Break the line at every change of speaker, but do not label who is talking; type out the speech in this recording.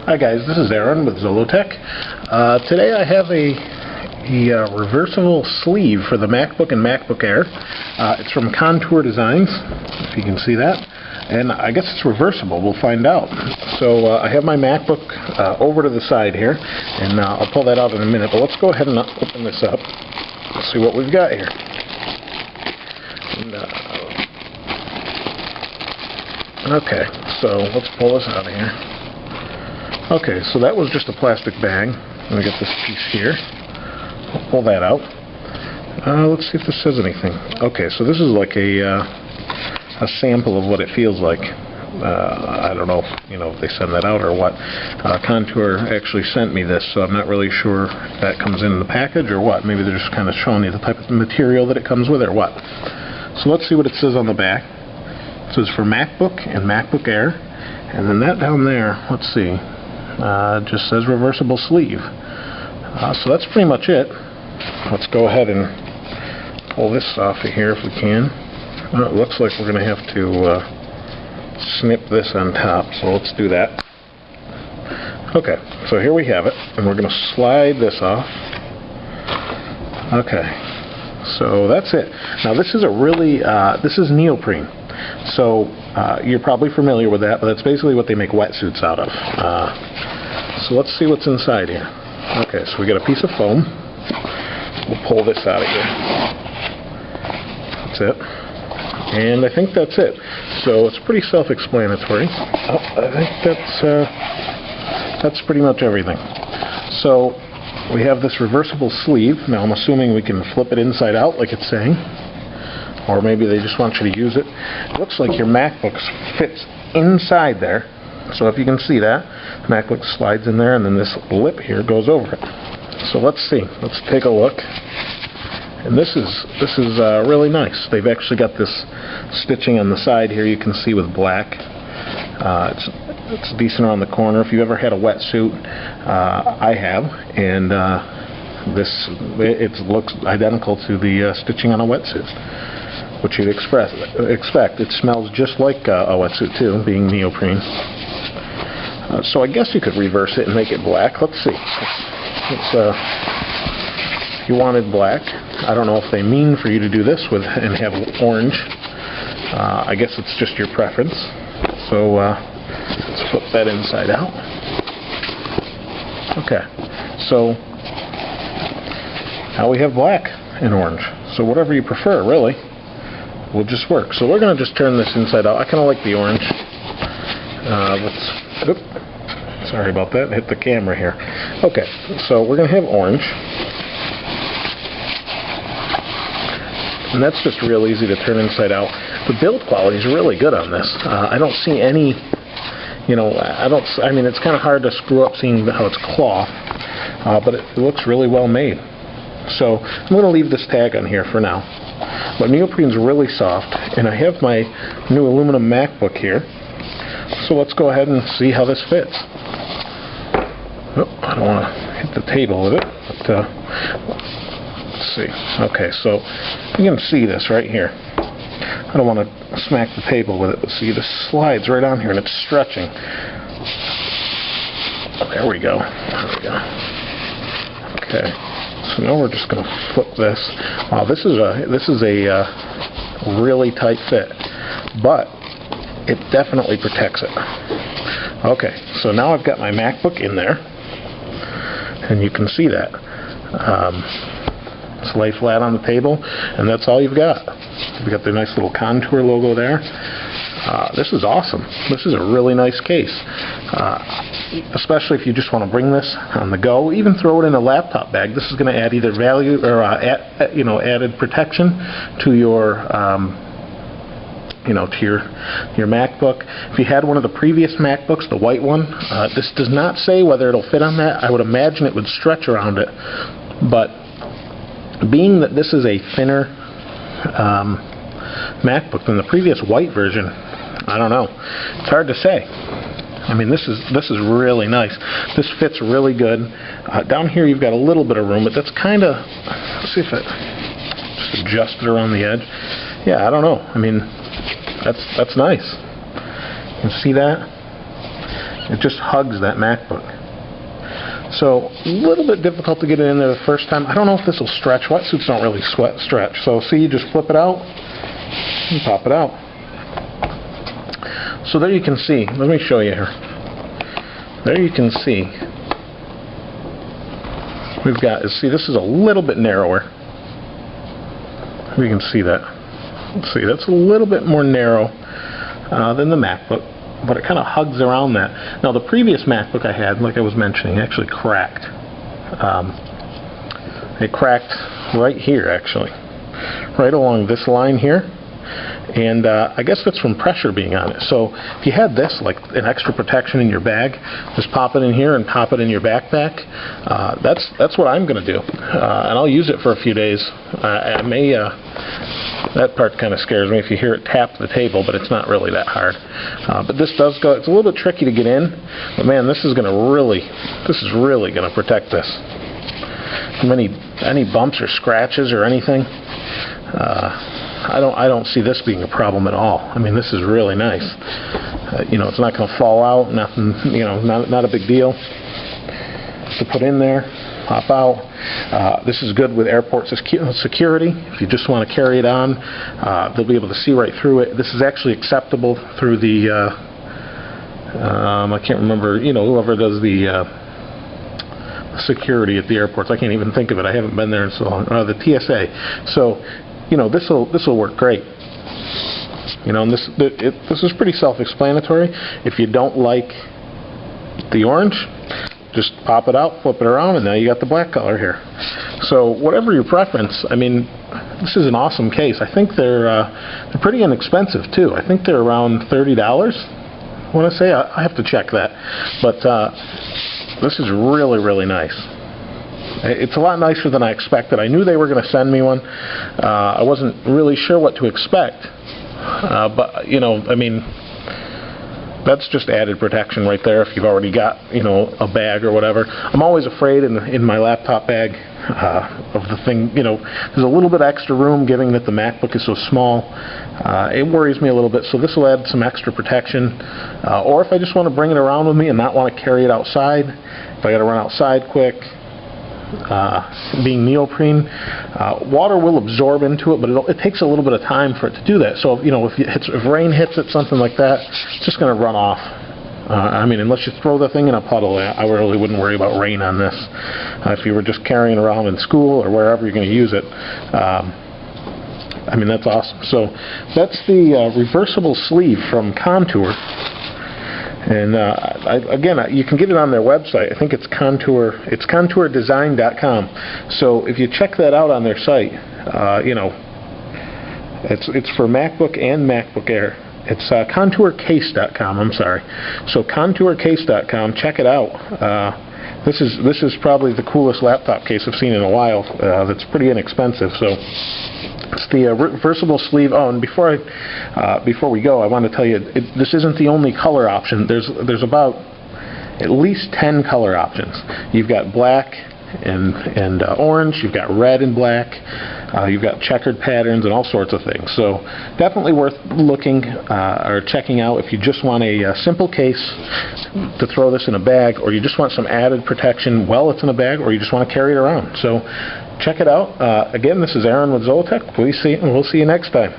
Hi guys, this is Aaron with Zolotech. Today I have a reversible sleeve for the MacBook and MacBook Air. It's from Contour Designs, if you can see that. And I guess it's reversible, we'll find out. So I have my MacBook over to the side here, and I'll pull that out in a minute. But let's go ahead and open this up. Let's see what we've got here. And, okay, so let's pull this out of here. Okay, so that was just a plastic bag. I'm going to get this piece here. I'll pull that out. Let's see if this says anything. Okay, so this is like a sample of what it feels like. I don't know if they send that out or what. Contour actually sent me this, so I'm not really sure if that comes in the package or what. Maybe they're just kind of showing you the type of material that it comes with or what. So let's see what it says on the back. It says for MacBook and MacBook Air. And then that down there, let's see. Just says reversible sleeve. So that's pretty much it. Let's go ahead and pull this off of here if we can. It looks like we're going to have to snip this on top, so let's do that. Okay, so here we have it, and we're going to slide this off. Okay, so that's it. Now this is this is neoprene. So you're probably familiar with that, but that's basically what they make wetsuits out of. So let's see what's inside here. Okay, so we got a piece of foam. We'll pull this out of here. That's it. And I think that's it. So it's pretty self-explanatory. I think that's pretty much everything. So we have this reversible sleeve. Now I'm assuming we can flip it inside out like it's saying. Or maybe they just want you to use it. It looks like your MacBook fits inside there. So if you can see that, MacBook slides in there, and then this lip here goes over it. So let's see. Let's take a look. And this is really nice. They've actually got this stitching on the side here. You can see with black. It's decent around the corner. If you ever had a wetsuit, I have, and it looks identical to the stitching on a wetsuit, which you'd expect. It smells just like a wetsuit too, being neoprene. So I guess you could reverse it and make it black. Let's see. If you wanted black, I don't know if they mean for you to do this and have orange. I guess it's just your preference. So let's flip that inside out. Okay. So now we have black and orange. So whatever you prefer, really, will just work. So we're going to just turn this inside out. I kind of like the orange. Sorry about that. Hit the camera here. Okay, so we're going to have orange. And that's just real easy to turn inside out. The build quality is really good on this. I don't see any, I mean, it's kind of hard to screw up seeing how it's cloth, but it looks really well made. So I'm going to leave this tag on here for now. But neoprene's really soft, and I have my new aluminum MacBook here. So let's go ahead and see how this fits. Oh, I don't want to hit the table with it, but let's see. Okay, so you can see this right here. I don't want to smack the table with it, but see, this slides right on here, and it's stretching. Oh, there we go. There we go. Okay. So now we're just going to flip this. Wow, this is a really tight fit, but it definitely protects it. Okay, so now I've got my MacBook in there, and you can see that. It's lay flat on the table, and that's all you've got. You've got the nice little Contour logo there. This is awesome. This is a really nice case. Especially if you just want to bring this on the go, even throw it in a laptop bag. This is going to add either value or added protection to your to your MacBook. If you had one of the previous MacBooks, the white one, this does not say whether it'll fit on that. I would imagine it would stretch around it, but being that this is a thinner MacBook than the previous white version, I don't know. It's hard to say. I mean, this is really nice. This fits really good. Down here you've got a little bit of room, but that's kind of, let's see if it just adjust it around the edge. Yeah, I don't know. I mean, that's nice. You can see that? It just hugs that MacBook. So a little bit difficult to get it in there the first time. I don't know if this will stretch. Wetsuits don't really stretch. So see, you just flip it out and pop it out. So there you can see. Let me show you here. There you can see. We've got, see, this is a little bit narrower. We can see that. Let's see, that's a little bit more narrow than the MacBook, but it kind of hugs around that. Now, the previous MacBook I had, like I was mentioning, actually cracked. It cracked right here, actually, right along this line here. And I guess that's from pressure being on it. So if you had this, like an extra protection in your bag, just pop it in here and pop it in your backpack. That's what I'm going to do. And I'll use it for a few days. I may, that part kind of scares me if you hear it tap the table, but it's not really that hard. But this does go, it's a little bit tricky to get in, but man, this is really going to protect this from any bumps or scratches or anything. I don't see this being a problem at all. I mean, this is really nice. You know, it's not going to fall out. Nothing. You know, not a big deal to put in there. Pop out. This is good with airport security. If you just want to carry it on, they'll be able to see right through it. This is actually acceptable through the. I can't remember. You know, whoever does the security at the airports. I can't even think of it. I haven't been there in so long. The TSA. So. You know, this will work great. You know, and this is pretty self-explanatory. If you don't like the orange, just pop it out, flip it around, and now you got the black color here. So whatever your preference, I mean, this is an awesome case. I think they're pretty inexpensive too. I think they're around $30. I want to say I have to check that, but this is really nice. It's a lot nicer than I expected. I knew they were going to send me one. I wasn't really sure what to expect. But, you know, I mean, that's just added protection right there if you've already got, you know, a bag or whatever. I'm always afraid in my laptop bag of the thing, you know, there's a little bit extra room given that the MacBook is so small. It worries me a little bit, so this will add some extra protection. Or if I just want to bring it around with me and not want to carry it outside, if I got to run outside quick, being neoprene, water will absorb into it, but it takes a little bit of time for it to do that. So, you know, if rain hits it, something like that, it's just going to run off. I mean, unless you throw the thing in a puddle, I really wouldn't worry about rain on this. If you were just carrying around in school or wherever you're going to use it, I mean, that's awesome. So that's the reversible sleeve from Contour. And again, you can get it on their website. I think it's Contour. It's contourdesign.com. So if you check that out on their site, you know, it's for MacBook and MacBook Air. It's contourcase.com. I'm sorry. So contourcase.com. Check it out. This is probably the coolest laptop case I've seen in a while. That's pretty inexpensive. So. It's the reversible sleeve. Oh, and before we go, I want to tell you, this isn't the only color option. There's about at least 10 color options. You've got black and orange. You've got red and black. You've got checkered patterns and all sorts of things. So definitely worth looking or checking out if you just want a simple case to throw this in a bag, or you just want some added protection while it's in a bag, or you just want to carry it around. So check it out. Again, this is Aaron with Zollotech. We'll see you next time.